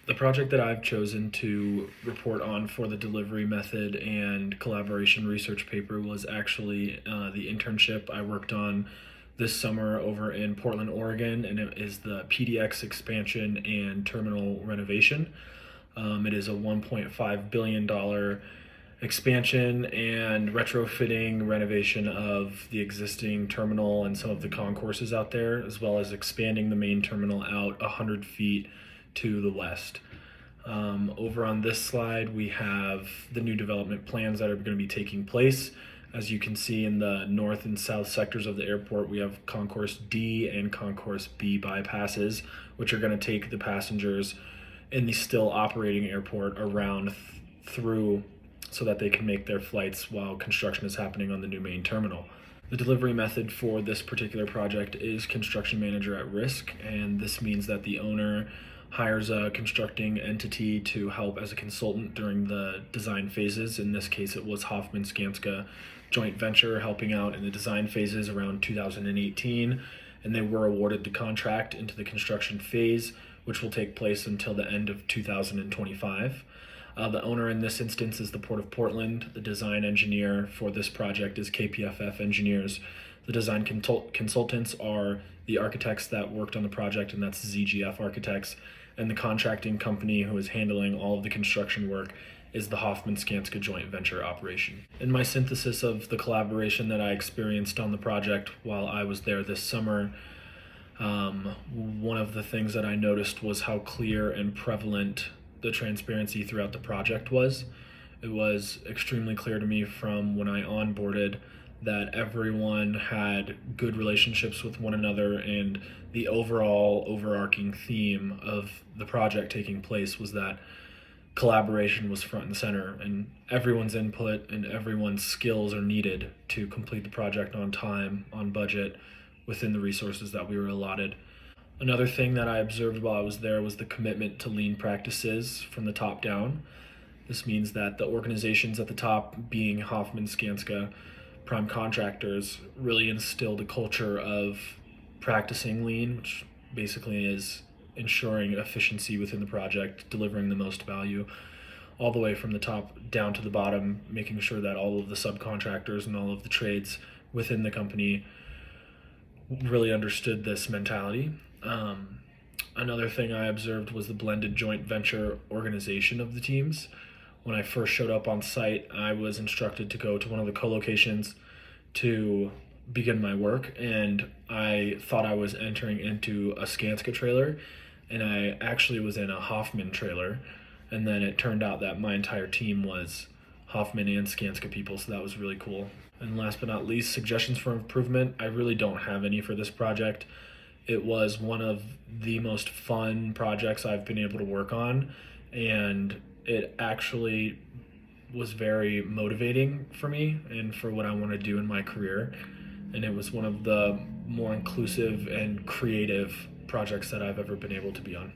The project that I've chosen to report on for the delivery method and collaboration research paper was actually the internship I worked on this summer over in Portland, Oregon, and it is the PDX expansion and terminal renovation. It is a $1.5 billion expansion and retrofitting renovation of the existing terminal and some of the concourses out there, as well as expanding the main terminal out 100 feet to the west. Over on this slide, we have the new development plans that are going to be taking place. As you can see in the north and south sectors of the airport, we have Concourse D and Concourse B bypasses, which are going to take the passengers in the still operating airport around through so that they can make their flights while construction is happening on the new main terminal. The delivery method for this particular project is construction manager at risk, and this means that the owner hires a constructing entity to help as a consultant during the design phases. In this case, it was Hoffman Skanska joint venture helping out in the design phases around 2018, and they were awarded the contract into the construction phase, which will take place until the end of 2025. The owner in this instance is the Port of Portland. The design engineer for this project is KPFF Engineers. The design consultants are the architects that worked on the project, and that's ZGF Architects. And the contracting company who is handling all of the construction work is the Hoffman Skanska joint venture operation. In my synthesis of the collaboration that I experienced on the project while I was there this summer, one of the things that I noticed was how clear and prevalent the transparency throughout the project was. It was extremely clear to me from when I onboarded that everyone had good relationships with one another, and the overall overarching theme of the project taking place was that collaboration was front and center, and everyone's input and everyone's skills are needed to complete the project on time, on budget, within the resources that we were allotted. Another thing that I observed while I was there was the commitment to lean practices from the top down. This means that the organizations at the top, being Hoffman Skanska prime contractors, really instilled a culture of practicing lean, which basically is ensuring efficiency within the project, delivering the most value, all the way from the top down to the bottom, making sure that all of the subcontractors and all of the trades within the company really understood this mentality. Another thing I observed was the blended joint venture organization of the teams. When I first showed up on site, I was instructed to go to one of the co-locations to begin my work, and I thought I was entering into a Skanska trailer, and I actually was in a Hoffman trailer, and then it turned out that my entire team was Hoffman and Skanska people, so that was really cool. And last but not least, suggestions for improvement. I really don't have any for this project. It was one of the most fun projects I've been able to work on, and it actually was very motivating for me and for what I want to do in my career. And it was one of the more inclusive and creative projects that I've ever been able to be on.